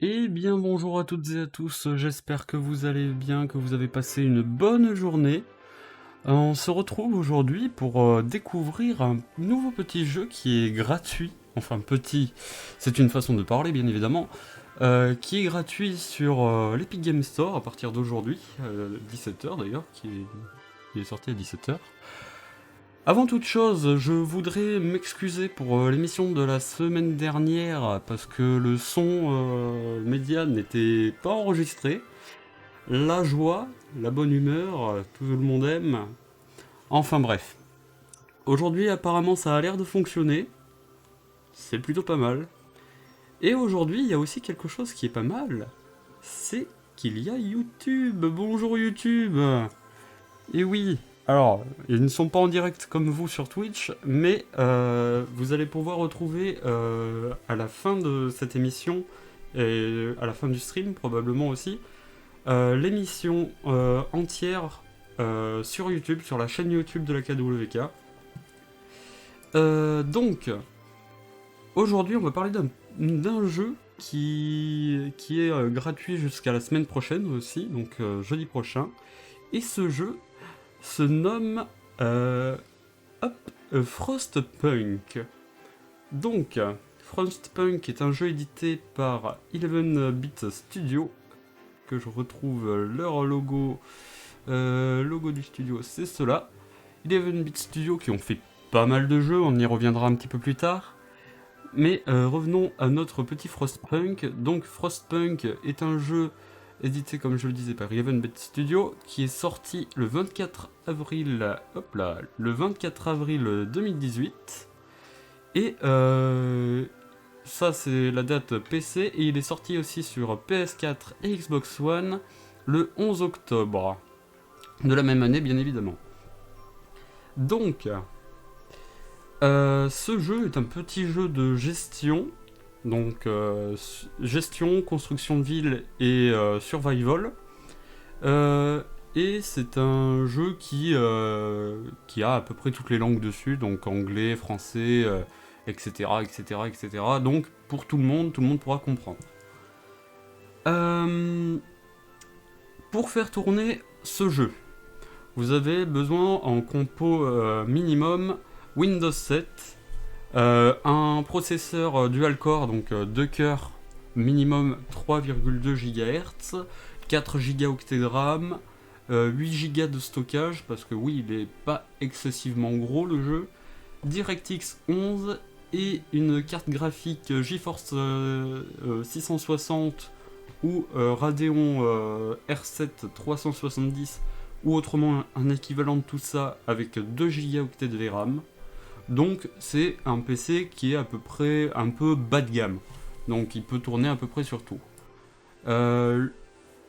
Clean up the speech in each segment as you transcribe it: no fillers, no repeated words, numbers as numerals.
Eh bien bonjour à toutes et à tous, j'espère que vous allez bien, que vous avez passé une bonne journée. On se retrouve aujourd'hui pour découvrir un nouveau petit jeu qui est gratuit, enfin petit, c'est une façon de parler bien évidemment, qui est gratuit sur l'Epic Game Store à partir d'aujourd'hui, 17h d'ailleurs, qui est sorti à 17h. Avant toute chose, je voudrais m'excuser pour l'émission de la semaine dernière parce que le son média n'était pas enregistré. La joie, la bonne humeur, tout le monde aime. Enfin bref. Aujourd'hui apparemment ça a l'air de fonctionner. C'est plutôt pas mal. Et aujourd'hui il y a aussi quelque chose qui est pas mal. C'est qu'il y a YouTube. Bonjour YouTube. Et oui, alors, ils ne sont pas en direct comme vous sur Twitch, mais vous allez pouvoir retrouver à la fin de cette émission, et à la fin du stream probablement aussi, l'émission entière sur YouTube, sur la chaîne YouTube de la KWK. Donc, aujourd'hui on va parler d'un jeu qui est gratuit jusqu'à la semaine prochaine aussi, donc jeudi prochain. Et ce jeu se nomme euh, hop, Frostpunk. Donc, Frostpunk est un jeu édité par 11-Bit Studio, que je retrouve leur logo du studio, c'est cela. 11-Bit Studio qui ont fait pas mal de jeux, on y reviendra un petit peu plus tard. Mais revenons à notre petit Frostpunk. Donc Frostpunk est un jeu édité, comme je le disais, par 11-Bit Studio, qui est sorti le 24 avril, hop là, le 24 avril 2018. Et ça, c'est la date PC, et il est sorti aussi sur PS4 et Xbox One le 11 octobre de la même année, bien évidemment. Donc, ce jeu est un petit jeu de gestion, donc gestion, construction de ville et survival. Et c'est un jeu qui a à peu près toutes les langues dessus, donc anglais, français, etc., etc., etc. Donc pour tout le monde pourra comprendre. Euh, pour faire tourner ce jeu, vous avez besoin en compo minimum Windows 7, un processeur dual-core, donc 2 cœurs, minimum 3,2 GHz, 4 Go de RAM, 8 Go de stockage, parce que oui, il n'est pas excessivement gros le jeu, DirectX 11 et une carte graphique GeForce 660 ou Radeon R7 370, ou autrement un équivalent de tout ça avec 2 Go de VRAM. Donc c'est un PC qui est à peu près un peu bas de gamme. Donc il peut tourner à peu près sur tout. Euh,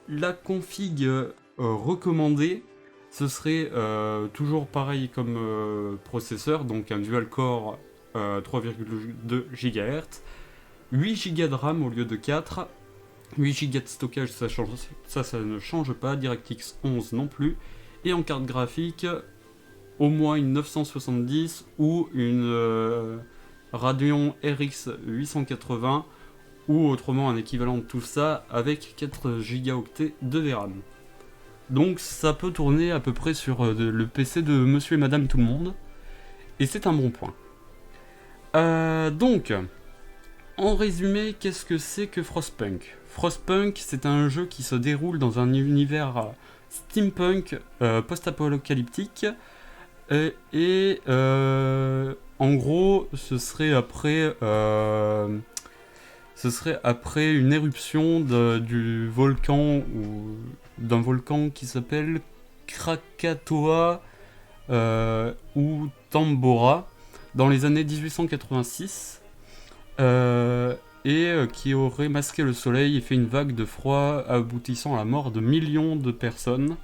la config recommandée, ce serait toujours pareil comme processeur, donc un dual core 3,2 GHz, 8 Go de RAM au lieu de 4, 8 Go de stockage, ça ne change pas, DirectX 11 non plus, et en carte graphique, au moins une 970 ou une Radeon RX 880, ou autrement un équivalent de tout ça avec 4 Go de VRAM. Donc ça peut tourner à peu près sur le PC de monsieur et madame tout le monde, et c'est un bon point. Donc, en résumé, qu'est-ce que c'est que Frostpunk? Frostpunk, c'est un jeu qui se déroule dans un univers steampunk post-apocalyptique. En gros, ce serait après une éruption du volcan ou d'un volcan qui s'appelle Krakatoa ou Tambora dans les années 1886 qui aurait masqué le soleil et fait une vague de froid aboutissant à la mort de millions de personnes.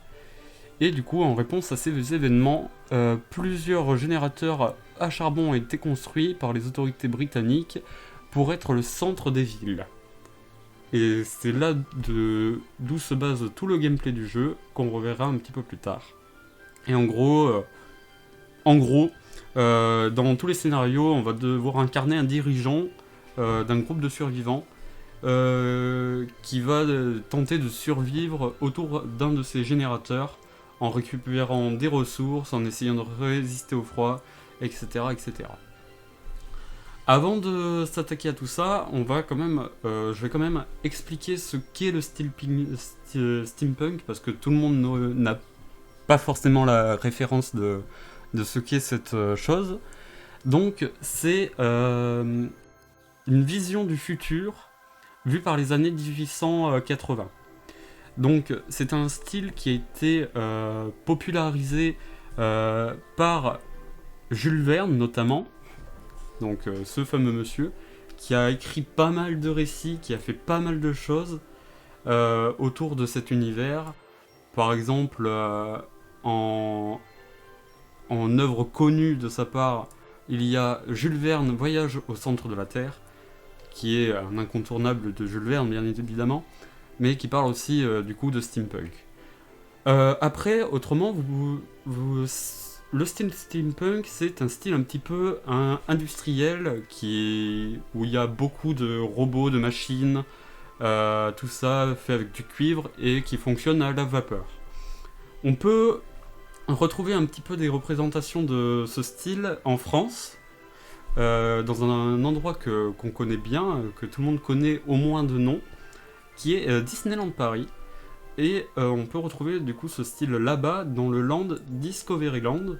Et du coup, en réponse à ces événements, plusieurs générateurs à charbon ont été construits par les autorités britanniques pour être le centre des villes. Et c'est là d'où se base tout le gameplay du jeu, qu'on reverra un petit peu plus tard. Et dans tous les scénarios, on va devoir incarner un dirigeant d'un groupe de survivants qui va tenter de survivre autour d'un de ces générateurs en récupérant des ressources, en essayant de résister au froid, etc. etc. Avant de s'attaquer à tout ça, je vais quand même expliquer ce qu'est le steampunk, parce que tout le monde n'a pas forcément la référence de ce qu'est cette chose. Donc c'est une vision du futur vue par les années 1880. Donc c'est un style qui a été popularisé par Jules Verne notamment, donc ce fameux monsieur, qui a écrit pas mal de récits, qui a fait pas mal de choses autour de cet univers. Par exemple, en œuvre connue de sa part, il y a Jules Verne, Voyage au centre de la Terre, qui est un incontournable de Jules Verne, bien évidemment, mais qui parle aussi du coup de steampunk. Après, autrement, le style steampunk, c'est un style un petit peu industriel où il y a beaucoup de robots, de machines, tout ça fait avec du cuivre et qui fonctionne à la vapeur. On peut retrouver un petit peu des représentations de ce style en France, dans un endroit qu'on connaît bien, que tout le monde connaît au moins de nom, qui est Disneyland Paris. Et on peut retrouver du coup ce style là-bas dans le land Discoveryland.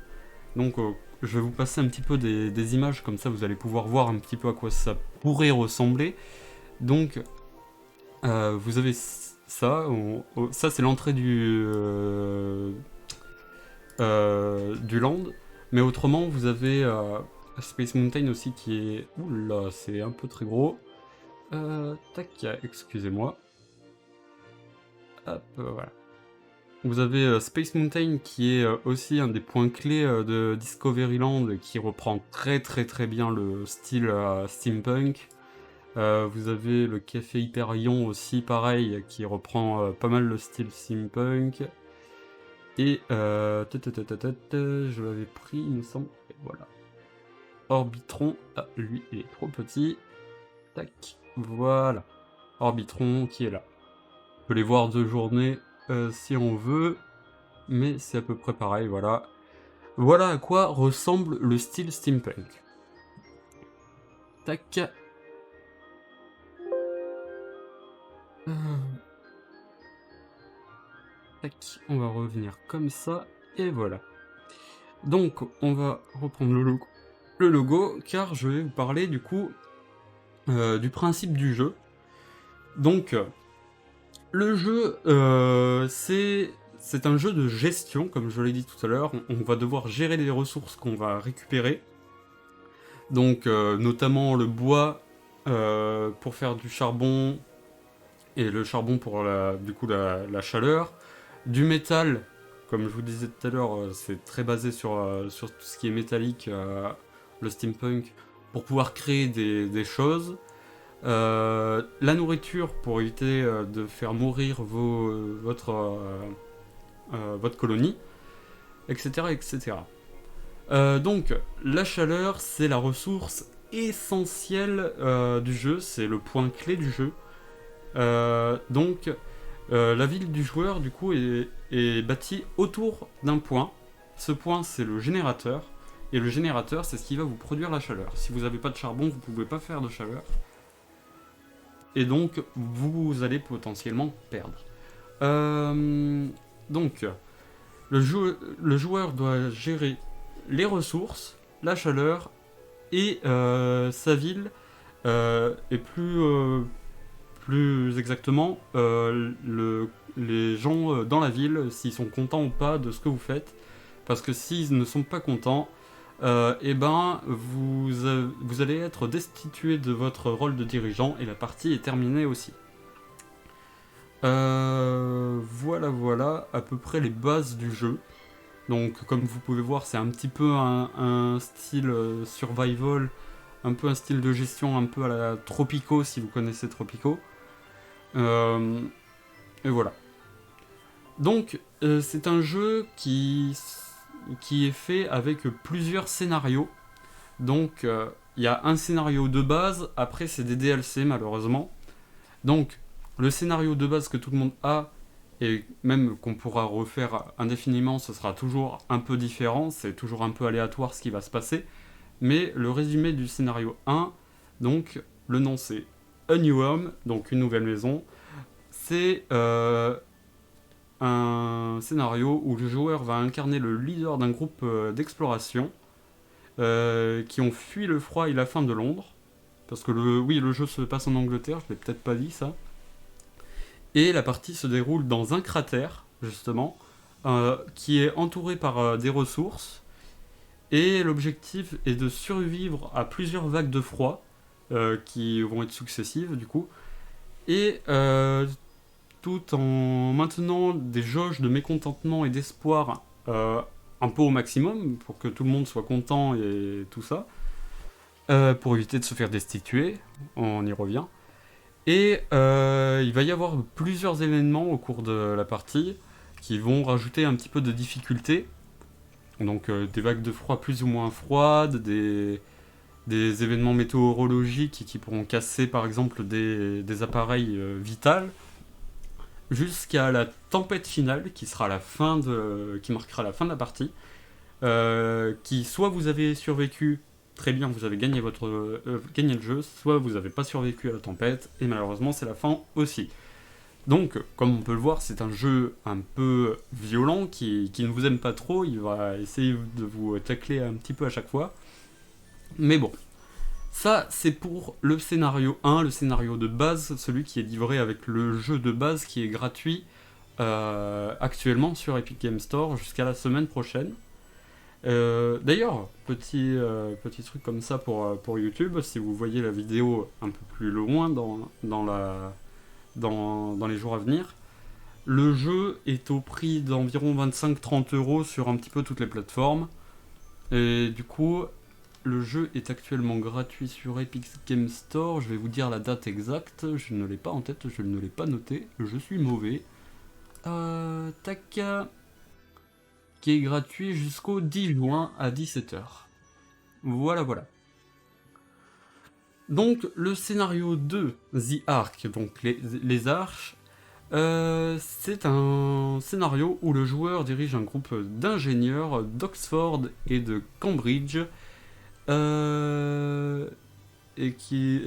Donc je vais vous passer un petit peu des images, comme ça vous allez pouvoir voir un petit peu à quoi ça pourrait ressembler. Donc vous avez ça, ça c'est l'entrée du land. Mais autrement vous avez Space Mountain aussi qui est... Oula, c'est un peu très gros. Tac, excusez-moi. Hop, voilà. Vous avez Space Mountain qui est aussi un des points clés de Discoveryland, qui reprend très très très bien le style steampunk. Vous avez le Café Hyperion aussi, pareil, qui reprend pas mal le style steampunk. Et je l'avais pris, il me semble. Et voilà. Orbitron, lui il est trop petit. Tac, voilà. Orbitron qui est là. On peut les voir de journée si on veut, mais c'est à peu près pareil, voilà. Voilà à quoi ressemble le style steampunk. Tac. Tac, on va revenir comme ça, et voilà. Donc, on va reprendre le logo, car je vais vous parler du coup du principe du jeu. Donc, le jeu, c'est un jeu de gestion, comme je l'ai dit tout à l'heure. On va devoir gérer les ressources qu'on va récupérer. Donc, notamment le bois pour faire du charbon, et le charbon pour la chaleur. Du métal, comme je vous disais tout à l'heure, c'est très basé sur tout ce qui est métallique, le steampunk, pour pouvoir créer des choses. La nourriture pour éviter de faire mourir votre colonie, etc. etc. Donc la chaleur, c'est la ressource essentielle du jeu, c'est le point clé du jeu. Donc la ville du joueur du coup est bâtie autour d'un point. Ce point, c'est le générateur, et le générateur, c'est ce qui va vous produire la chaleur. Si vous n'avez pas de charbon, vous ne pouvez pas faire de chaleur, et donc vous allez potentiellement perdre. Donc le joueur doit gérer les ressources, la chaleur et sa ville, et plus exactement les gens dans la ville, s'ils sont contents ou pas de ce que vous faites. Parce que s'ils ne sont pas contents, eh ben vous allez être destitué de votre rôle de dirigeant, et la partie est terminée aussi. Voilà à peu près les bases du jeu. Donc comme vous pouvez voir, c'est un petit peu un style survival, un peu un style de gestion un peu à la Tropico, si vous connaissez Tropico. Et voilà. Donc c'est un jeu qui est fait avec plusieurs scénarios. Donc il y a un scénario de base, après c'est des DLC malheureusement. Donc, le scénario de base que tout le monde a, et même qu'on pourra refaire indéfiniment, ce sera toujours un peu différent, c'est toujours un peu aléatoire ce qui va se passer, mais le résumé du scénario 1, donc le nom c'est A New Home, donc une nouvelle maison, c'est un scénario où le joueur va incarner le leader d'un groupe d'exploration qui ont fui le froid et la faim de Londres, parce que le jeu se passe en Angleterre, je l'ai peut-être pas dit ça, et la partie se déroule dans un cratère, justement, qui est entouré par des ressources, et l'objectif est de survivre à plusieurs vagues de froid, qui vont être successives du coup, et tout en maintenant des jauges de mécontentement et d'espoir un peu au maximum, pour que tout le monde soit content et tout ça, pour éviter de se faire destituer, on y revient. Et il va y avoir plusieurs événements au cours de la partie qui vont rajouter un petit peu de difficulté. Donc des vagues de froid plus ou moins froides, des événements météorologiques qui pourront casser par exemple des appareils vitaux, jusqu'à la tempête finale qui sera qui marquera la fin de la partie, qui soit vous avez survécu très bien, vous avez gagné gagné le jeu, soit vous n'avez pas survécu à la tempête, et malheureusement c'est la fin aussi. Donc, comme on peut le voir, c'est un jeu un peu violent qui ne vous aime pas trop, il va essayer de vous tacler un petit peu à chaque fois. Mais bon, ça c'est pour le scénario 1, le scénario de base, celui qui est livré avec le jeu de base qui est gratuit actuellement sur Epic Game Store jusqu'à la semaine prochaine. D'ailleurs, petit truc comme ça pour YouTube, si vous voyez la vidéo un peu plus loin dans les jours à venir, le jeu est au prix d'environ 25-30 € sur un petit peu toutes les plateformes. Et du coup, le jeu est actuellement gratuit sur Epic Game Store. Je vais vous dire la date exacte, je ne l'ai pas en tête, je ne l'ai pas noté, je suis mauvais. Tac. Qui est gratuit jusqu'au 10 juin à 17h. Voilà, voilà. Donc, le scénario 2, The Ark, donc les arches, c'est un scénario où le joueur dirige un groupe d'ingénieurs d'Oxford et de Cambridge, et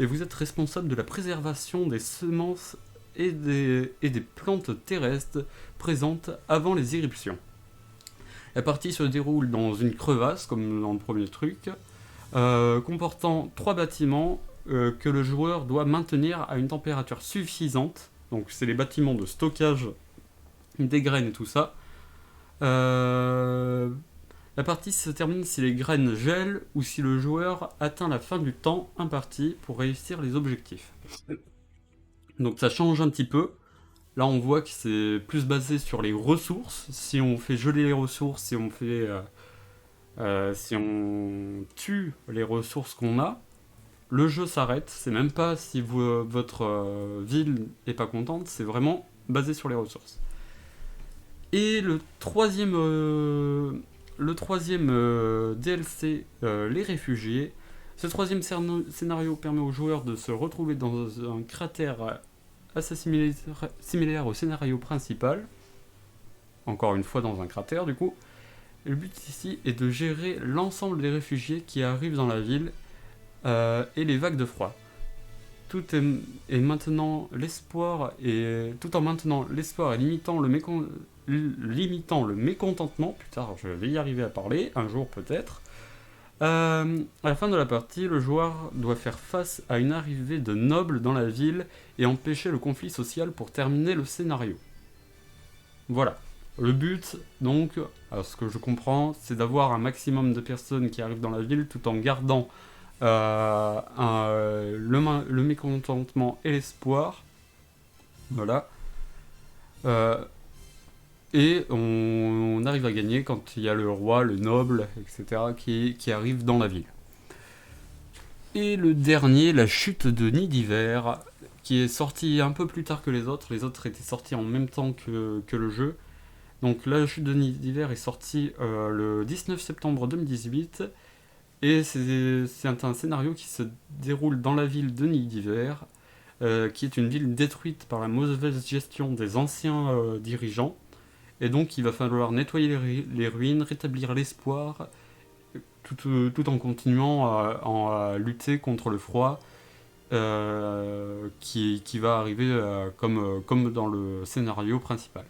vous êtes responsable de la préservation des semences et des plantes terrestres présentes avant les éruptions. La partie se déroule dans une crevasse, comme dans le premier truc, comportant 3 bâtiments que le joueur doit maintenir à une température suffisante. Donc c'est les bâtiments de stockage des graines et tout ça. La partie se termine si les graines gèlent ou si le joueur atteint la fin du temps imparti pour réussir les objectifs. Donc ça change un petit peu. Là, on voit que c'est plus basé sur les ressources. Si on fait geler les ressources, si on tue les ressources qu'on a, le jeu s'arrête. C'est même pas si votre ville est pas contente, c'est vraiment basé sur les ressources. Et le troisième DLC, les réfugiés. Ce troisième scénario permet aux joueurs de se retrouver dans un cratère assez similaire au scénario principal, encore une fois dans un cratère du coup. Le but ici est de gérer l'ensemble des réfugiés qui arrivent dans la ville et les vagues de froid. Tout est maintenant l'espoir tout en maintenant l'espoir et limitant le mécontentement. Putain, je vais y arriver à parler un jour peut-être. À la fin de la partie, le joueur doit faire face à une arrivée de nobles dans la ville et empêcher le conflit social pour terminer le scénario. Voilà. Le but, donc, à ce que je comprends, c'est d'avoir un maximum de personnes qui arrivent dans la ville tout en gardant le mécontentement et l'espoir. Voilà. Et on arrive à gagner quand il y a le roi, le noble, etc. qui arrivent dans la ville. Et le dernier, la chute de Nid d'hiver, qui est sorti un peu plus tard que les autres. Les autres étaient sortis en même temps que le jeu. Donc la chute de Nid d'hiver est sortie le 19 septembre 2018. Et c'est un scénario qui se déroule dans la ville de Nid d'hiver, qui est une ville détruite par la mauvaise gestion des anciens dirigeants. Et donc il va falloir nettoyer les ruines, rétablir l'espoir, tout en continuant à lutter contre le froid qui va arriver comme dans le scénario principal.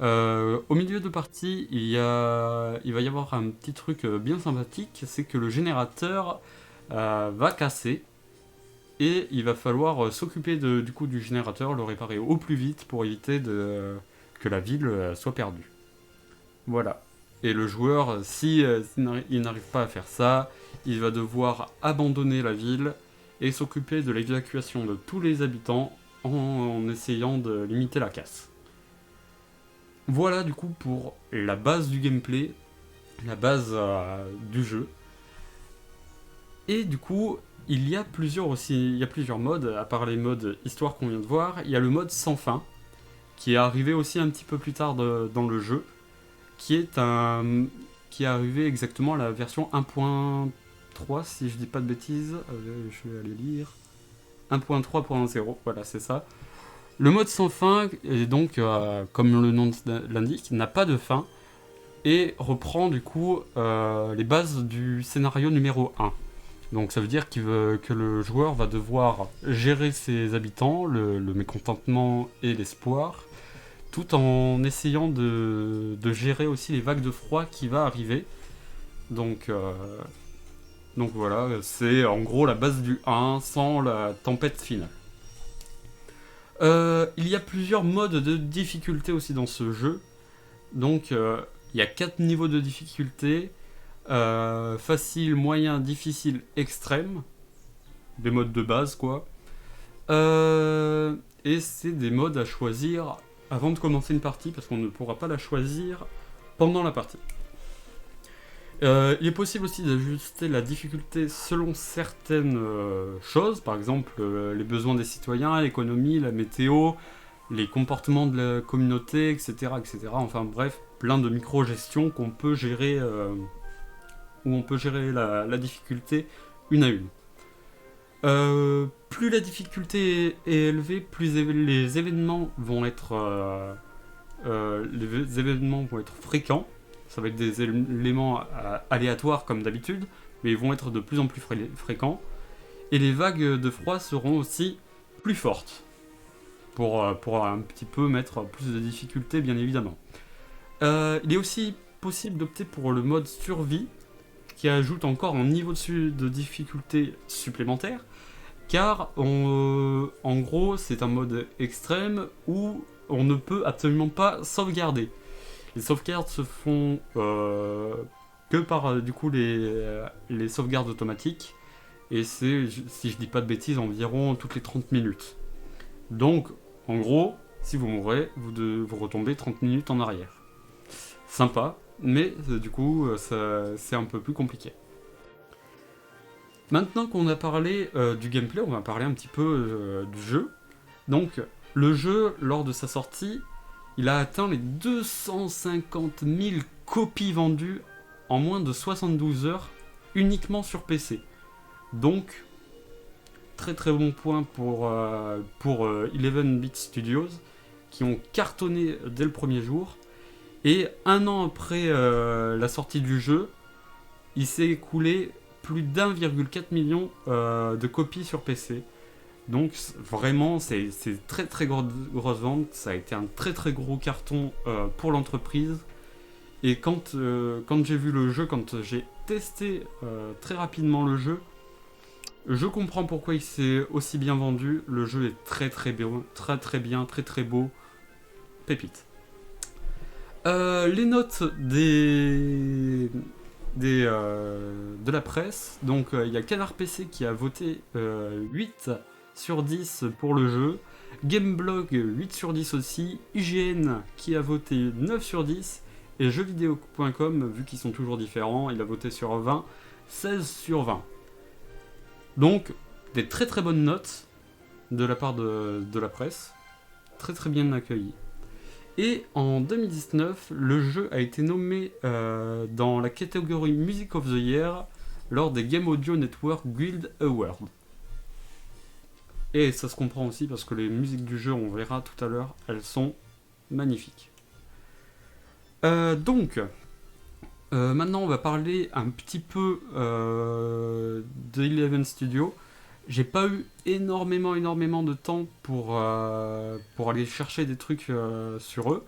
Au milieu de partie, il va y avoir un petit truc bien sympathique, c'est que le générateur va casser et il va falloir s'occuper du coup du générateur, le réparer au plus vite pour éviter que la ville soit perdue. Voilà. Et le joueur, s'il n'arrive pas à faire ça, il va devoir abandonner la ville et s'occuper de l'évacuation de tous les habitants en essayant de limiter la casse. Voilà du coup pour la base du gameplay, la base du jeu. Et du coup, il y a plusieurs modes, à part les modes histoire qu'on vient de voir, il y a le mode sans fin, qui est arrivé aussi un petit peu plus tard dans le jeu, qui est arrivé exactement à la version 1.3, si je dis pas de bêtises, je vais aller lire, 1.3.0, voilà c'est ça. Le mode sans fin, est donc, comme le nom l'indique, n'a pas de fin, et reprend du coup les bases du scénario numéro 1. Donc ça veut dire que le joueur va devoir gérer ses habitants, le mécontentement et l'espoir, tout en essayant de gérer aussi les vagues de froid qui va arriver. Donc voilà, c'est en gros la base du 1 sans la tempête finale. Il y a plusieurs modes de difficulté aussi dans ce jeu. Donc il y a 4 niveaux de difficulté. Facile, moyen, difficile, extrême. Des modes de base quoi. Et c'est des modes à choisir avant de commencer une partie parce qu'on ne pourra pas la choisir pendant la partie. Il est possible aussi d'ajuster la difficulté selon certaines choses, par exemple les besoins des citoyens, l'économie, la météo, les comportements de la communauté, etc. etc. Enfin bref, plein de micro-gestions qu'on peut gérer, où on peut gérer la difficulté une à une. Plus la difficulté est élevée, plus les événements vont être fréquents. Ça va être des éléments aléatoires comme d'habitude, mais ils vont être de plus en plus fréquents. Et les vagues de froid seront aussi plus fortes, pour un petit peu mettre plus de difficulté, bien évidemment. Il est aussi possible d'opter pour le mode survie, qui ajoute encore un niveau de difficulté supplémentaire, car en gros c'est un mode extrême où on ne peut absolument pas sauvegarder. Les sauvegardes se font que par du coup les sauvegardes automatiques, et c'est, si je dis pas de bêtises, environ toutes les 30 minutes. Donc en gros, si vous mourrez, vous retombez 30 minutes en arrière. Sympa, mais du coup c'est un peu plus compliqué. Maintenant qu'on a parlé du gameplay, on va parler un petit peu du jeu. Donc le jeu, lors de sa sortie, il a atteint les 250 000 copies vendues en moins de 72 heures uniquement sur PC. Donc très très bon point pour 11-Bit Studios, qui ont cartonné dès le premier jour. Et un an après la sortie du jeu, il s'est écoulé plus d'1,4 million de copies sur PC. Donc vraiment, c'est très très grosse vente. Ça a été un très très gros carton pour l'entreprise. Et quand j'ai vu le jeu, quand j'ai testé très rapidement le jeu, je comprends pourquoi il s'est aussi bien vendu. Le jeu est très très bien, très très beau. Pépite. Les notes de la presse. Donc il y a Canard PC qui a voté 8 sur 10 pour le jeu. Gameblog 8 sur 10 aussi. IGN qui a voté 9 sur 10. Et jeuxvideo.com, vu qu'ils sont toujours différents, il a voté sur 20, 16 sur 20. Donc des très très bonnes notes de la part de la presse. Très très bien accueillies. Et en 2019, le jeu a été nommé dans la catégorie Music of the Year lors des Game Audio Network Guild Awards. Et ça se comprend aussi parce que les musiques du jeu, on verra tout à l'heure, elles sont magnifiques. Donc, maintenant on va parler un petit peu de Eleven Studio. J'ai pas eu énormément de temps pour aller chercher des trucs sur eux.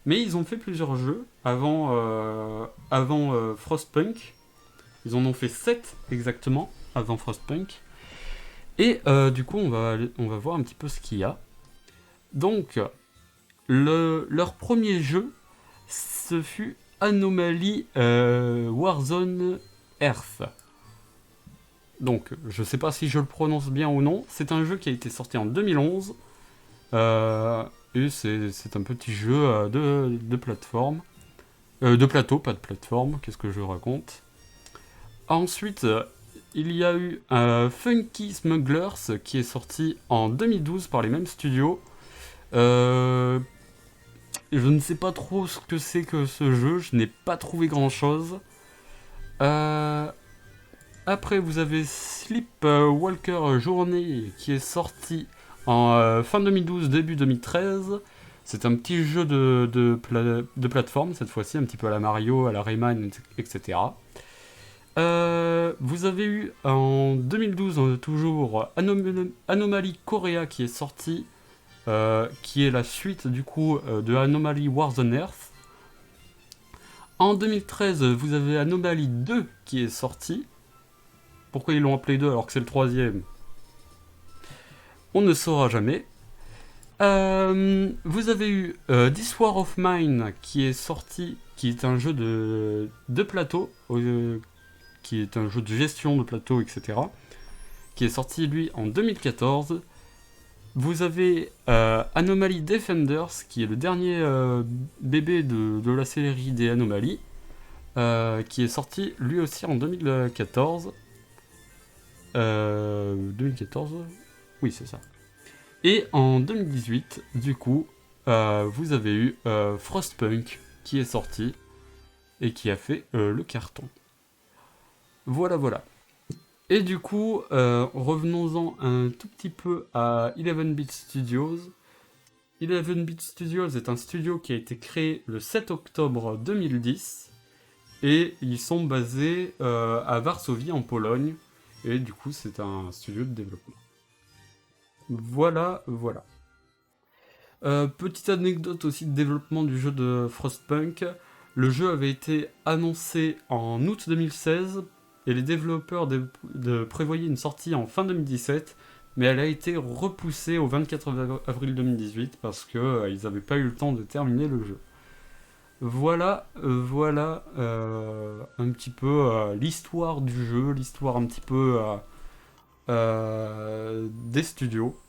Mais ils ont fait plusieurs jeux avant Frostpunk. Ils en ont fait 7 exactement avant Frostpunk. Et du coup, on va voir un petit peu ce qu'il y a. Donc, leur premier jeu, ce fut Anomaly Warzone Earth. Donc, je sais pas si je le prononce bien ou non. C'est un jeu qui a été sorti en 2011. Et c'est un petit jeu de plateforme. De plateau, pas de plateforme. Qu'est-ce que je raconte? Ensuite, il y a eu Funky Smugglers qui est sorti en 2012 par les mêmes studios. Je ne sais pas trop ce que c'est que ce jeu, je n'ai pas trouvé grand chose. Après, vous avez Sleepwalker Journey qui est sorti en fin 2012, début 2013. C'est un petit jeu de plateforme, cette fois-ci, un petit peu à la Mario, à la Rayman, etc. Vous avez eu en 2012 toujours Anomaly Korea qui est sorti, qui est la suite du coup de Anomaly Wars on Earth. En 2013, vous avez Anomaly 2 qui est sorti. Pourquoi ils l'ont appelé 2 alors que c'est le troisième? On ne saura jamais. Vous avez eu This War of Mine qui est sorti, qui est un jeu de plateau, qui est un jeu de gestion de plateau, etc. Qui est sorti lui en 2014. Vous avez Anomaly Defenders, qui est le dernier bébé de la série des Anomalies, qui est sorti lui aussi en 2014. 2014? Oui, c'est ça. Et en 2018, du coup, vous avez eu Frostpunk qui est sorti et qui a fait le carton. Voilà. Et du coup, revenons-en un tout petit peu à 11-Bit Studios. 11-Bit Studios est un studio qui a été créé le 7 octobre 2010 et ils sont basés à Varsovie en Pologne et du coup c'est un studio de développement. Voilà. Petite anecdote aussi de développement du jeu de Frostpunk. Le jeu avait été annoncé en août 2016 et les développeurs prévoyaient une sortie en fin 2017, mais elle a été repoussée au 24 avril 2018 parce qu'ils n'avaient pas eu le temps de terminer le jeu. Voilà un petit peu l'histoire du jeu, l'histoire un petit peu des studios.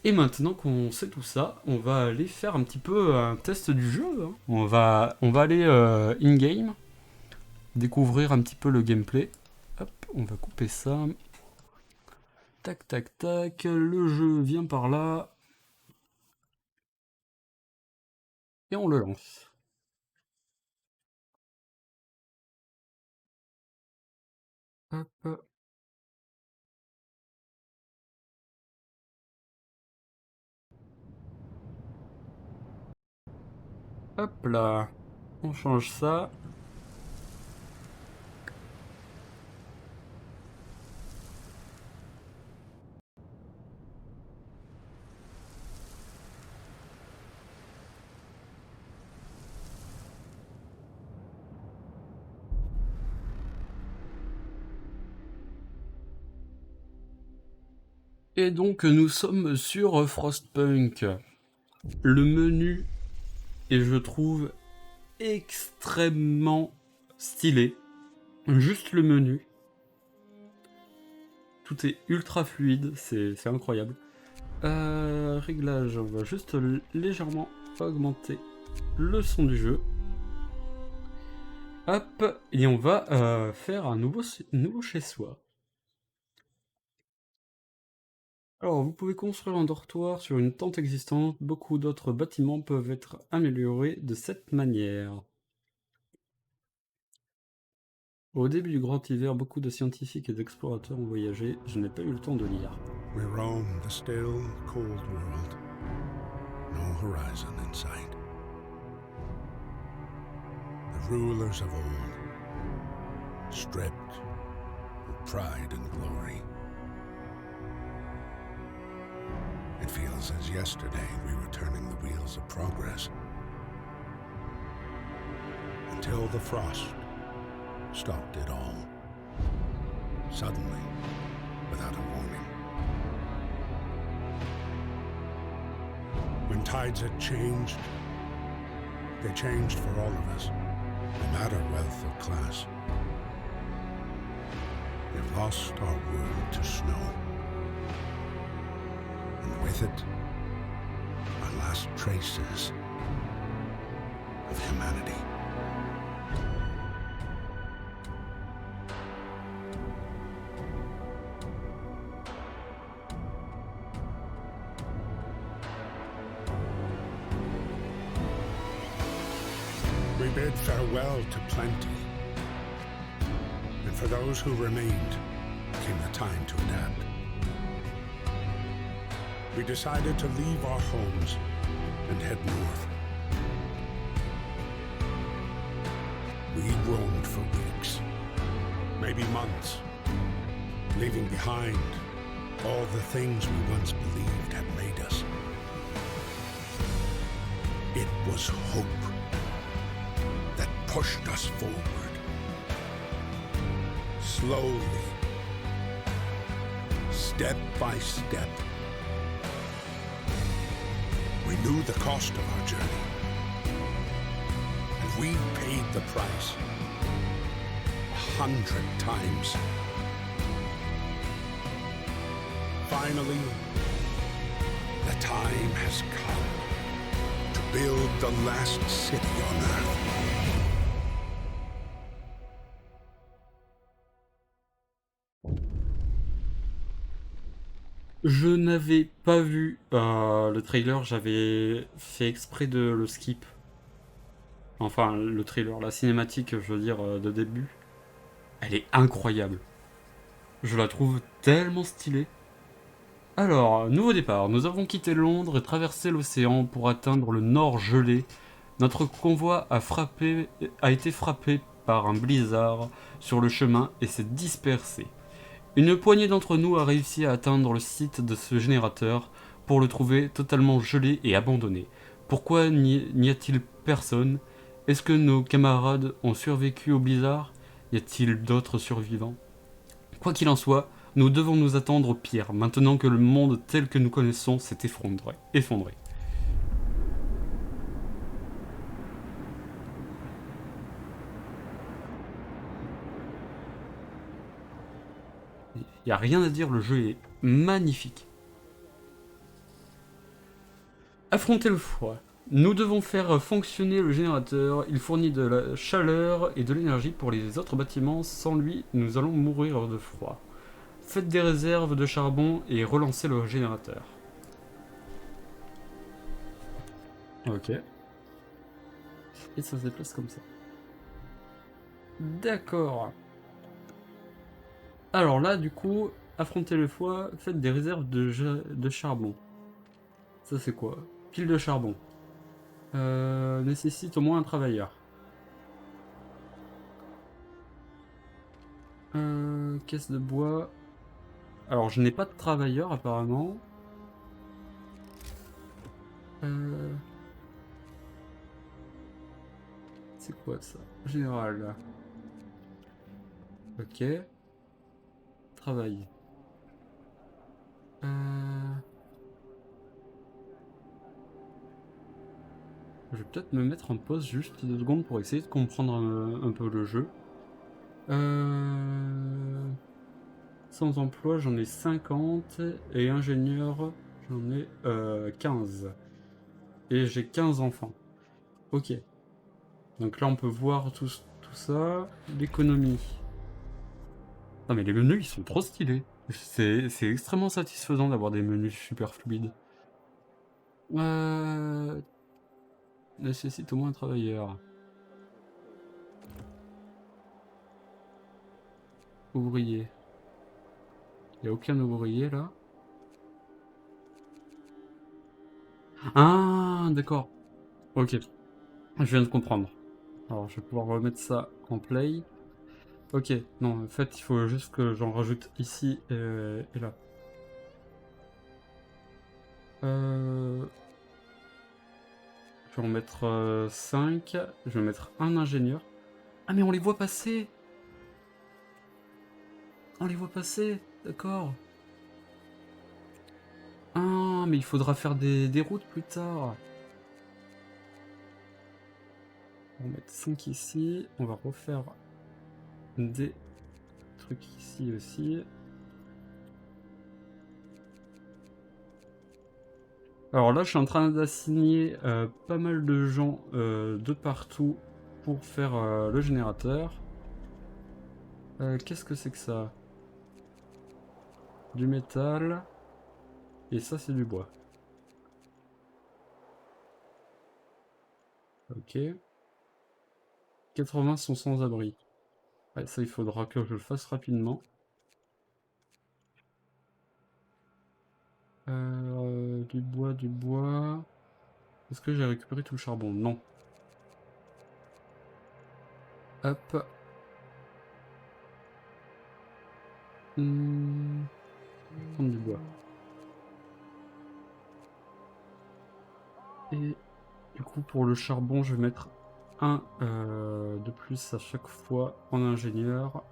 Et maintenant qu'on sait tout ça, on va aller faire un petit peu un test du jeu, hein. On va aller in-game, découvrir un petit peu le gameplay. Hop, on va couper ça. Tac, le jeu vient par là. Et on le lance. Hop, hop là. On change ça. Et donc nous sommes sur Frostpunk. Le menu est, je trouve, extrêmement stylé. Juste le menu. Tout est ultra fluide, c'est incroyable. Réglage, on va juste légèrement augmenter le son du jeu. Hop, et on va faire un nouveau chez soi. Alors, vous pouvez construire un dortoir sur une tente existante. Beaucoup d'autres bâtiments peuvent être améliorés de cette manière. Au début du grand hiver, beaucoup de scientifiques et d'explorateurs ont voyagé. Je n'ai pas eu le temps de lire. We roam the still, cold world. No horizon in sight. The rulers of old, stripped of pride and glory. It feels as yesterday we were turning the wheels of progress. Until the frost stopped it all. Suddenly, without a warning. When tides had changed, they changed for all of us, no matter wealth or class. We've lost our world to snow. And with it, our last traces of humanity. We bid farewell to plenty. And for those who remained, came the time to adapt. We decided to leave our homes and head north. We roamed for weeks, maybe months, leaving behind all the things we once believed had made us. It was hope that pushed us forward. Slowly, step by step. We knew the cost of our journey, and we paid the price 100 times. Finally, the time has come to build the last city on Earth. Je n'avais pas vu le trailer, j'avais fait exprès de le skip. Enfin, le trailer, la cinématique, je veux dire, de début. Elle est incroyable. Je la trouve tellement stylée. Alors, nouveau départ. Nous avons quitté Londres et traversé l'océan pour atteindre le nord gelé. Notre convoi a été frappé par un blizzard sur le chemin et s'est dispersé. Une poignée d'entre nous a réussi à atteindre le site de ce générateur pour le trouver totalement gelé et abandonné. Pourquoi n'y a-t-il personne? Est-ce que nos camarades ont survécu au blizzard? Y a-t-il d'autres survivants? Quoi qu'il en soit, nous devons nous attendre au pire, maintenant que le monde tel que nous connaissons s'est effondré. Y a rien à dire, le jeu est magnifique. Affronter le froid. Nous devons faire fonctionner le générateur. Il fournit de la chaleur et de l'énergie pour les autres bâtiments. Sans lui, nous allons mourir de froid. Faites des réserves de charbon et relancez le générateur. Ok. Et ça se déplace comme ça. D'accord. Alors là, du coup, affrontez le froid, faites des réserves de charbon. Ça c'est quoi? Pile de charbon. Nécessite au moins un travailleur. Caisse de bois. Alors je n'ai pas de travailleur apparemment. C'est quoi ça? Général. Ok. Travail. Je vais peut-être me mettre en pause juste 2 secondes pour essayer de comprendre un peu le jeu. Sans emploi, j'en ai 50 et ingénieur, j'en ai 15. Et j'ai 15 enfants. Ok. Donc là, on peut voir tout ça. L'économie. Non mais les menus, ils sont trop stylés. C'est extrêmement satisfaisant d'avoir des menus super fluides. Nécessite au moins un travailleur. Ouvrier. Il n'y a aucun ouvrier là. Ah, d'accord. Ok, je viens de comprendre. Alors, je vais pouvoir remettre ça en play. Ok, non, en fait, il faut juste que j'en rajoute ici et là. Je vais en mettre 5. Je vais mettre un ingénieur. Ah, mais on les voit passer! On les voit passer! D'accord. Ah, mais il faudra faire des routes plus tard. On va mettre 5 ici. On va refaire des trucs ici aussi. Alors là, je suis en train d'assigner pas mal de gens de partout pour faire le générateur. Qu'est-ce que c'est que ça? Du métal. Et ça, c'est du bois. Ok. 80 sont sans abri. Ouais, ça, il faudra que je le fasse rapidement. Du bois, du bois. Est-ce que j'ai récupéré tout le charbon? Non. Hop. Prendre du bois. Et du coup, pour le charbon, je vais mettre un de plus à chaque fois en ingénieur.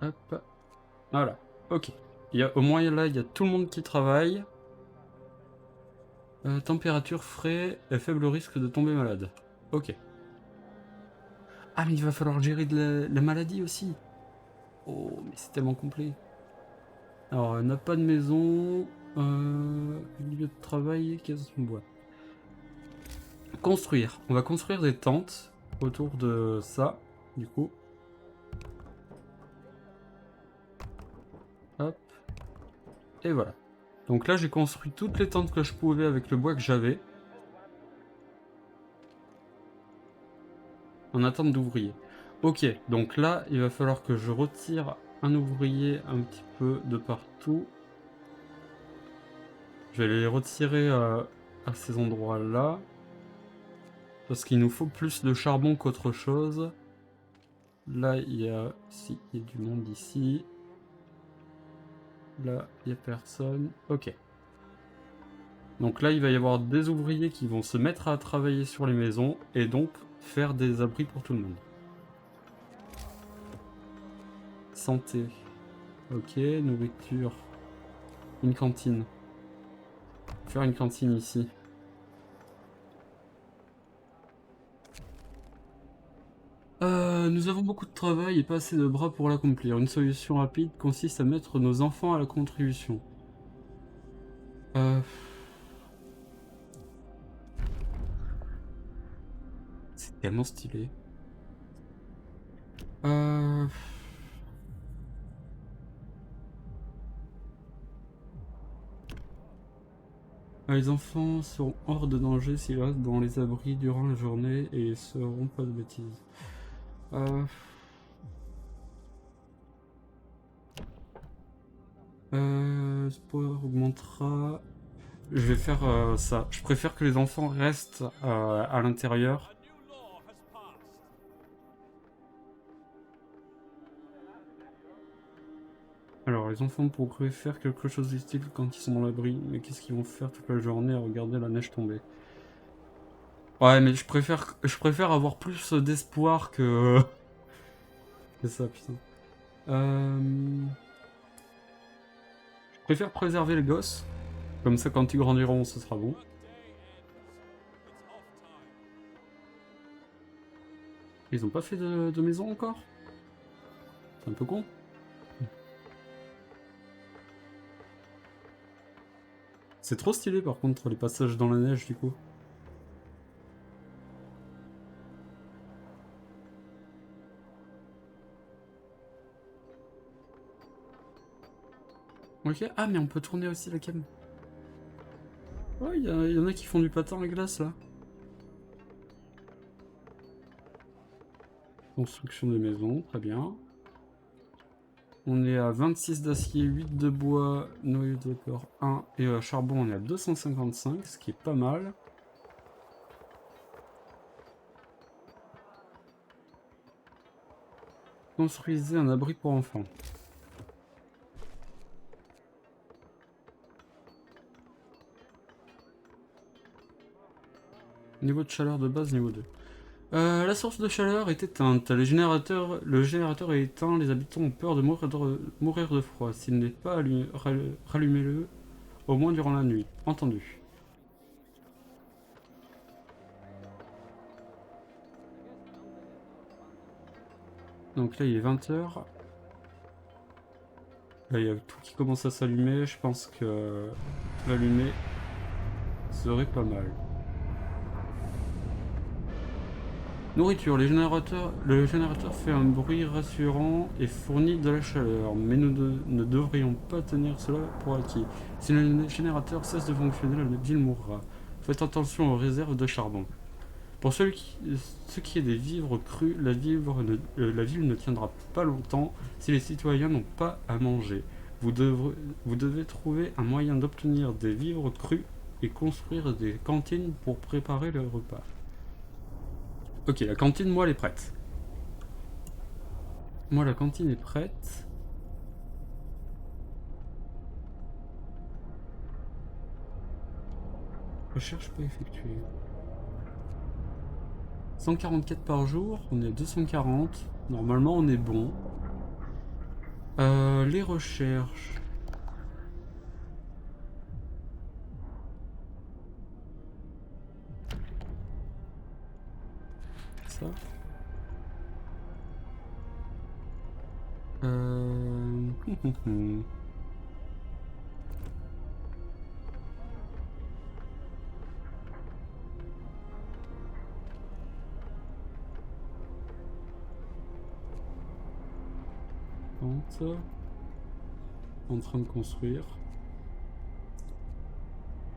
Hop. Voilà. Ok. Au moins là, il y a tout le monde qui travaille. Température frais, faible risque de tomber malade. Ok. Ah, mais il va falloir gérer de la maladie aussi. Oh, mais c'est tellement complet. Alors, on n'a pas de maison. Lieu de travail, case en bois. Construire. On va construire des tentes autour de ça, du coup. Hop. Et voilà. Donc là, j'ai construit toutes les tentes que je pouvais avec le bois que j'avais. En attente d'ouvriers. Ok, donc là, il va falloir que je retire un ouvrier un petit peu de partout. Je vais les retirer à ces endroits-là. Parce qu'il nous faut plus de charbon qu'autre chose. Là, il y a du monde ici. Là, il n'y a personne. Ok. Donc là, il va y avoir des ouvriers qui vont se mettre à travailler sur les maisons et donc faire des abris pour tout le monde. Santé. Ok, nourriture. Une cantine. Faire une cantine ici. Nous avons beaucoup de travail et pas assez de bras pour l'accomplir. Une solution rapide consiste à mettre nos enfants à la contribution. C'est tellement stylé. Les enfants seront hors de danger s'ils restent dans les abris durant la journée et seront pas de bêtises. Sport augmentera. Je vais faire ça. Je préfère que les enfants restent à l'intérieur. Alors, les enfants pourraient faire quelque chose d'utile quand ils sont dans l'abri, mais qu'est-ce qu'ils vont faire toute la journée à regarder la neige tomber? Ouais, mais je préfère avoir plus d'espoir que... que ça, putain. Je préfère préserver les gosses. Comme ça, quand ils grandiront, ce sera bon. Ils ont pas fait de maison encore? C'est un peu con. C'est trop stylé par contre les passages dans la neige du coup. Ok, ah mais on peut tourner aussi la cam. Ouais, il y en a qui font du patin à glace là. Construction des maisons, très bien. On est à 26 d'acier, 8 de bois, noyau de vapeur 1 et charbon on est à 255, ce qui est pas mal. Construisez un abri pour enfants. Niveau de chaleur de base, niveau 2. La source de chaleur est éteinte. Le générateur est éteint. Les habitants ont peur de mourir de froid. S'il n'est pas allumé, rallumez-le au moins durant la nuit. Entendu. Donc là il est 20h. Là il y a tout qui commence à s'allumer. Je pense que l'allumer serait pas mal. Nourriture. Le générateur fait un bruit rassurant et fournit de la chaleur, mais nous ne devrions pas tenir cela pour acquis. Si le générateur cesse de fonctionner, la ville mourra. Faites attention aux réserves de charbon. Pour ce qui est des vivres crus, la ville ne tiendra pas longtemps si les citoyens n'ont pas à manger. Vous devez trouver un moyen d'obtenir des vivres crus et construire des cantines pour préparer le repas. Ok, la cantine, moi, elle est prête. Moi, la cantine est prête. Recherche pas effectuée. 144 par jour, on est à 240. Normalement, on est bon. Les recherches. Ça. En train de construire.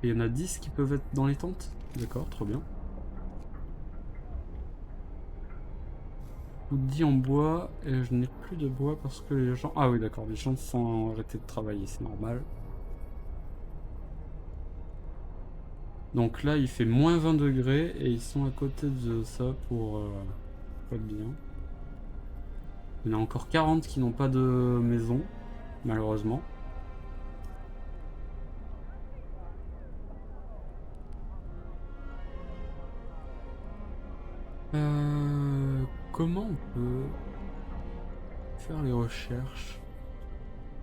Et il y en a 10 qui peuvent être dans les tentes. D'accord, trop bien. Dit en bois, et je n'ai plus de bois parce que les gens... Ah oui d'accord, les gens sont arrêtés de travailler, c'est normal. Donc là il fait moins 20 degrés et ils sont à côté de ça pour être bien. Il y en a encore 40 qui n'ont pas de maison, malheureusement. Comment on peut faire les recherches?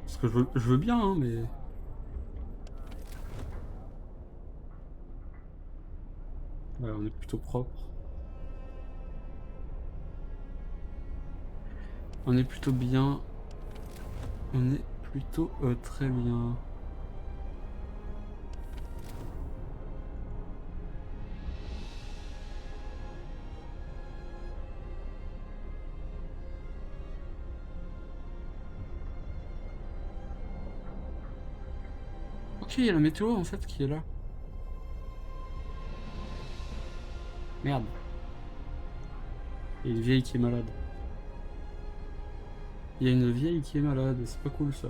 Parce que je veux bien, hein, mais... Ouais, on est plutôt propre. On est plutôt bien. On est plutôt très bien. Ok, il y a la météo en fait qui est là. Merde. Il y a une vieille qui est malade. Il y a une vieille qui est malade, c'est pas cool ça.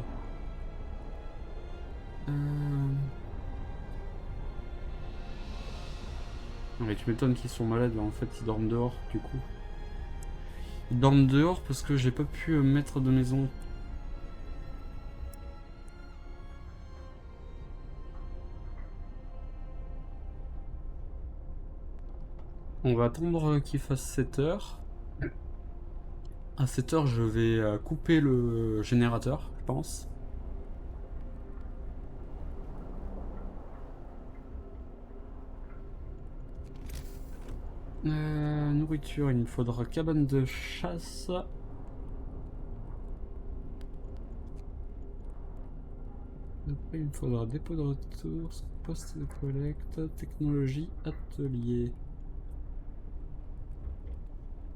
Mais tu m'étonnes qu'ils sont malades, en fait ils dorment dehors du coup. Ils dorment dehors parce que j'ai pas pu mettre de maison. On va attendre qu'il fasse 7 heures. À 7 heures, je vais couper le générateur, je pense. Nourriture, il me faudra cabane de chasse. Après, il me faudra dépôt de ressources, poste de collecte, technologie, atelier.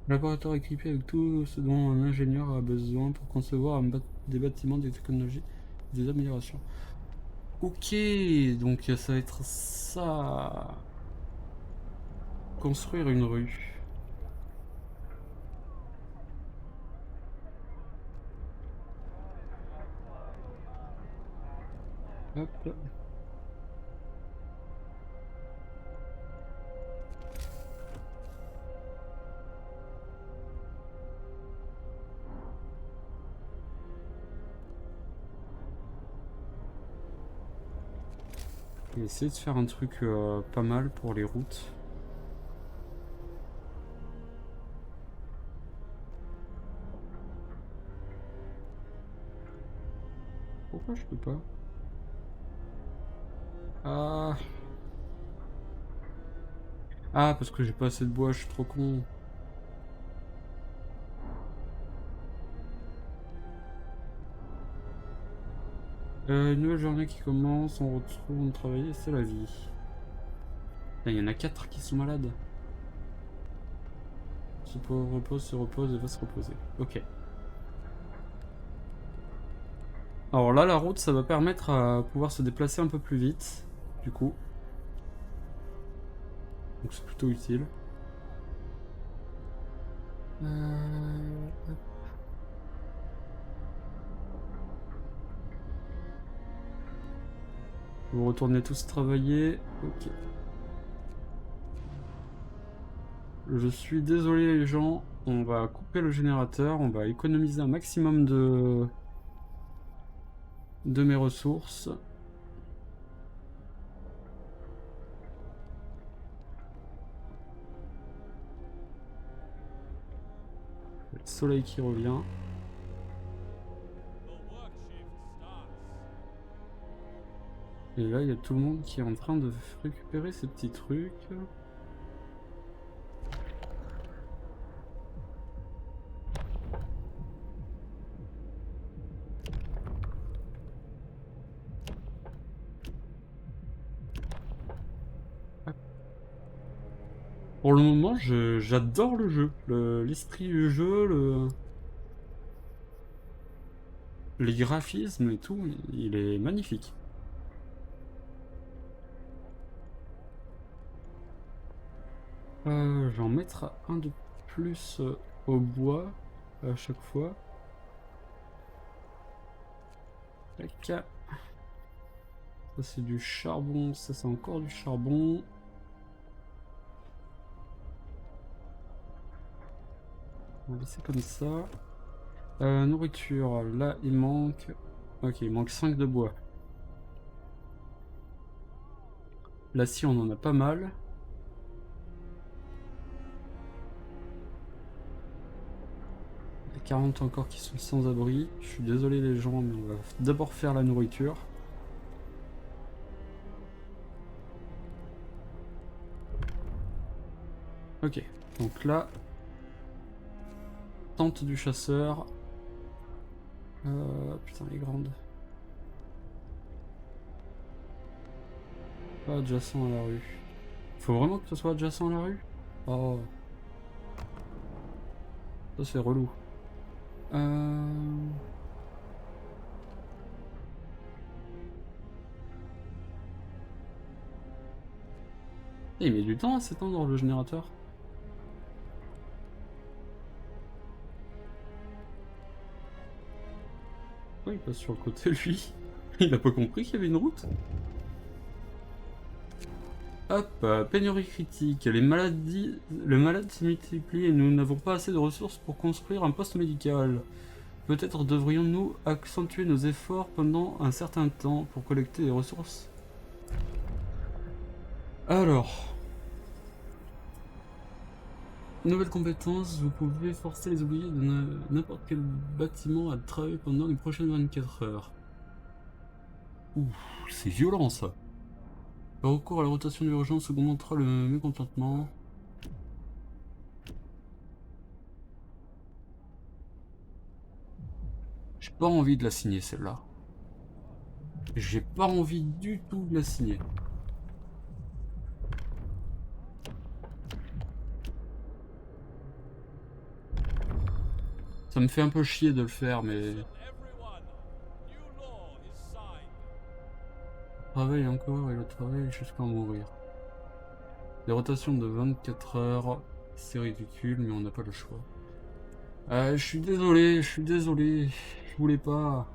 Laboratoire équipé avec tout ce dont un ingénieur a besoin pour concevoir des bâtiments, des technologies, des améliorations. Ok, donc ça va être ça. Construire une rue. Hop. Je vais essayer de faire un truc pas mal pour les routes. Pourquoi je peux pas? Ah. Ah, parce que j'ai pas assez de bois, je suis trop con. Une nouvelle journée qui commence, on retourne travailler, c'est la vie. Il y en a 4 qui sont malades. Se repose et va se reposer. Ok. Alors là, la route, ça va permettre à pouvoir se déplacer un peu plus vite, du coup. Donc c'est plutôt utile. Vous retournez tous travailler. Ok. Je suis désolé les gens, on va couper le générateur, on va économiser un maximum de mes ressources. Le soleil qui revient. Et là, il y a tout le monde qui est en train de récupérer ces petits trucs. Pour le moment, j'adore le jeu. L'esprit du jeu, les graphismes et tout, il est magnifique. Je vais en mettre un de plus au bois à chaque fois. Tac. Ça c'est du charbon, ça c'est encore du charbon. On va laisser comme ça. Nourriture, là il manque... Ok, il manque 5 de bois. L'acier on en a pas mal. Il y a 40 encore qui sont sans abri. Je suis désolé les gens, mais on va d'abord faire la nourriture. Ok, donc là... Tente du chasseur. Putain, elle est grande. Pas adjacent à la rue. Faut vraiment que ce soit adjacent à la rue? Oh. Ça c'est relou. Il met du temps à s'étendre le générateur. Pourquoi il passe sur le côté lui? Il a pas compris qu'il y avait une route? Hop, pénurie critique. Le malade se multiplie et nous n'avons pas assez de ressources pour construire un poste médical. Peut-être devrions-nous accentuer nos efforts pendant un certain temps pour collecter des ressources. Alors... Nouvelle compétence, vous pouvez forcer les ouvriers de n'importe quel bâtiment à travailler pendant les prochaines 24 heures. Ouh, c'est violent ça. Le recours à la rotation d'urgence augmentera le mécontentement. J'ai pas envie de la signer celle-là. J'ai pas envie du tout de la signer. Ça me fait un peu chier de le faire, mais... Travaille encore et le travail jusqu'à mourir. Des rotations de 24 heures, c'est ridicule, mais on n'a pas le choix. Je suis désolé, je voulais pas.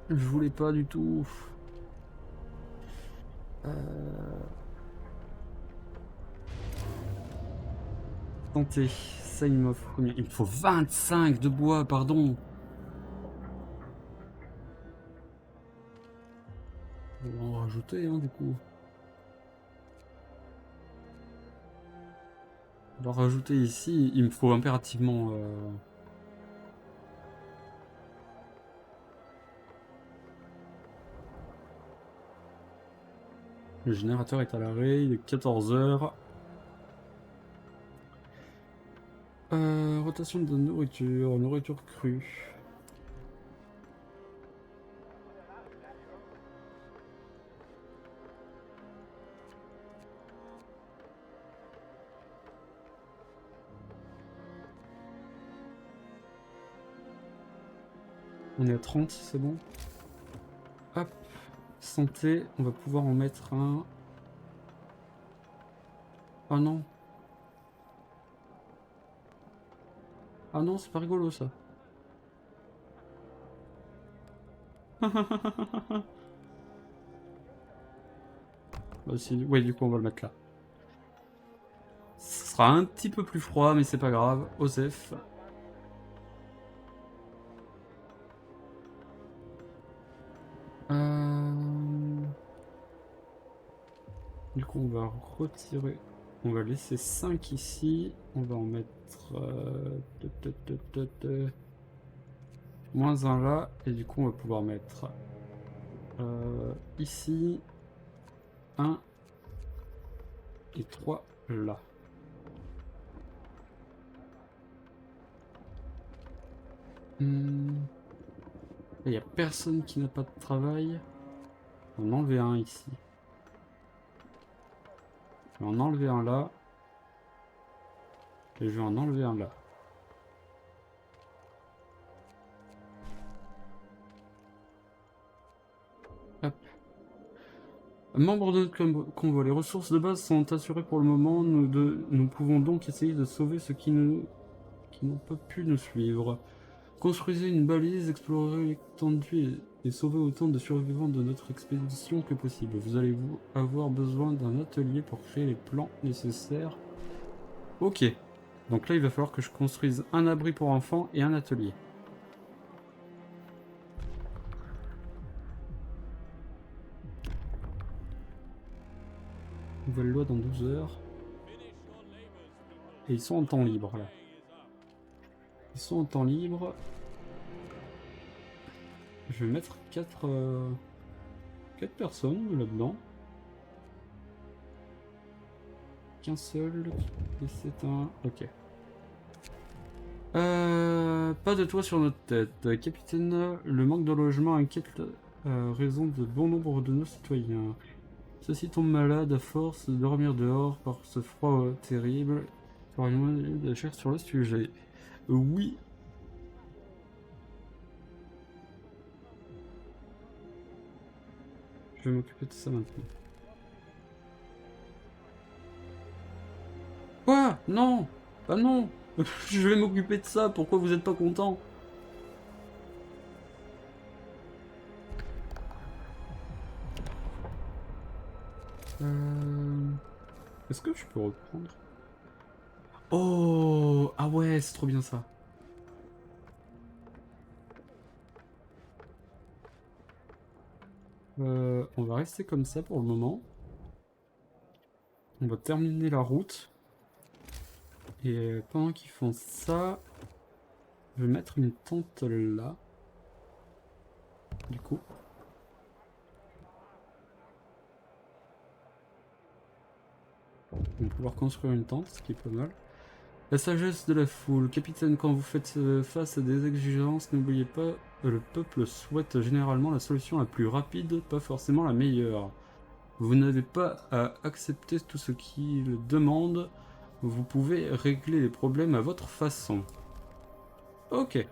Je voulais pas du tout. Tenter. Ça, il m'offre combien? Il me faut 25 de bois, pardon. On va en rajouter, hein, du coup. On va rajouter ici. Il me faut impérativement... Le générateur est à l'arrêt, il est 14 h. Rotation de nourriture, nourriture crue. On est à 30, c'est bon. Hop, santé, on va pouvoir en mettre un. Ah non. Ah non, c'est pas rigolo ça. Bah, si... Ouais, du coup, on va le mettre là. Ce sera un petit peu plus froid, mais c'est pas grave. Osef. Du coup, on va retirer. On va laisser 5 ici. On va en mettre moins un là. Et du coup, on va pouvoir mettre ici 1 et 3 là. Il n'y a personne qui n'a pas de travail. On va en enlever un ici. Je vais en enlever un là. Et je vais en enlever un là. Hop. Membres de notre convoi, les ressources de base sont assurées pour le moment. Nous pouvons donc essayer de sauver ceux qui n'ont pas pu nous suivre. Construisez une balise, explorez l'étendue et sauvez autant de survivants de notre expédition que possible. Vous allez avoir besoin d'un atelier pour créer les plans nécessaires. Ok. Donc là, il va falloir que je construise un abri pour enfants et un atelier. Nouvelle loi dans 12 heures. Et ils sont en temps libre, là. Ils sont en temps libre. Je vais mettre 4 personnes là-dedans. Qu'un seul. Et c'est un... Ok. Pas de toit sur notre tête. Capitaine, le manque de logement inquiète raison de bon nombre de nos citoyens. Ceux-ci tombent malades à force de dormir dehors par ce froid terrible. Il y aura une de chercher sur le sujet. Oui. Je vais m'occuper de ça maintenant. Quoi? Non! Bah non! Je vais m'occuper de ça, pourquoi vous êtes pas content? Est-ce que je peux reprendre? Oh! Ah ouais, c'est trop bien ça. On va rester comme ça pour le moment. On va terminer la route. Et pendant qu'ils font ça, je vais mettre une tente là. Du coup. On va pouvoir construire une tente, ce qui est pas mal. La sagesse de la foule. Capitaine, quand vous faites face à des exigences, n'oubliez pas, le peuple souhaite généralement la solution la plus rapide, pas forcément la meilleure. Vous n'avez pas à accepter tout ce qu'il demande, vous pouvez régler les problèmes à votre façon. Ok.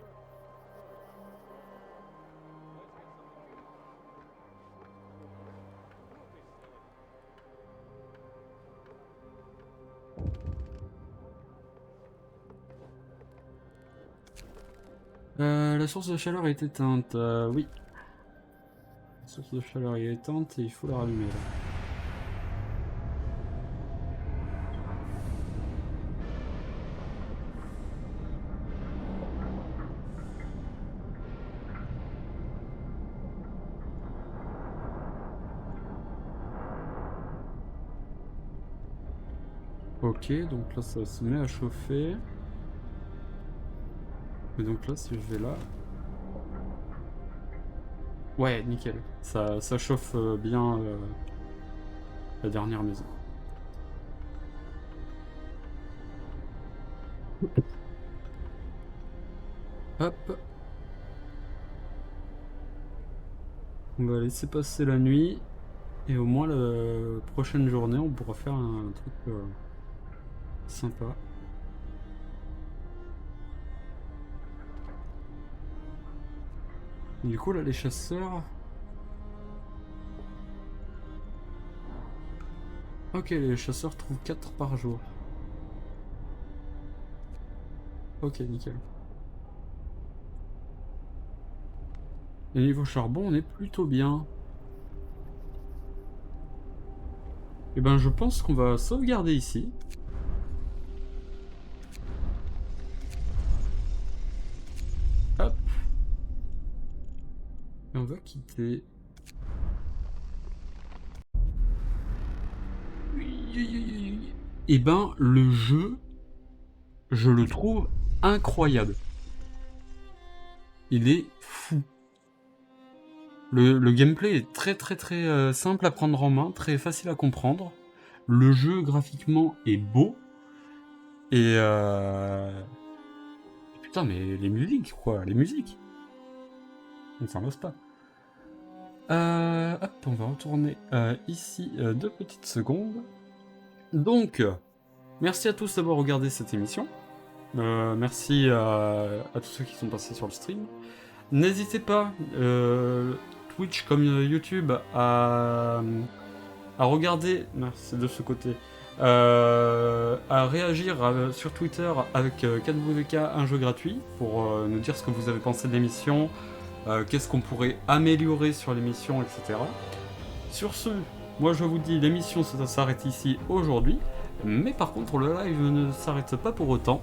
La source de chaleur est éteinte, oui. source de chaleur est éteinte et il faut la rallumer là. Ok, donc là ça se met à chauffer. Et donc là, si je vais là... Ouais, nickel. Ça chauffe bien la dernière maison. Hop. On va laisser passer la nuit. Et au moins la prochaine journée, on pourra faire un truc sympa. Du coup, là, les chasseurs... Ok, les chasseurs trouvent 4 par jour. Ok, nickel. Et niveau charbon, on est plutôt bien. Et ben, je pense qu'on va sauvegarder ici. Hop. Et on va quitter... Et ben, le jeu, je le trouve incroyable. Il est fou. Le gameplay est très simple à prendre en main, très facile à comprendre. Le jeu graphiquement est beau. Et putain, mais les musiques, quoi, les musiques. On s'en lasse pas. Hop, on va retourner ici 2 petites secondes. Donc, merci à tous d'avoir regardé cette émission. Merci à tous ceux qui sont passés sur le stream. N'hésitez pas, Twitch comme YouTube, à regarder, c'est de ce côté, à réagir sur Twitter avec 4WK, un jeu gratuit, pour nous dire ce que vous avez pensé de l'émission, qu'est-ce qu'on pourrait améliorer sur l'émission, etc. Sur ce, moi je vous dis, l'émission ça s'arrête ici aujourd'hui, mais par contre le live ne s'arrête pas pour autant.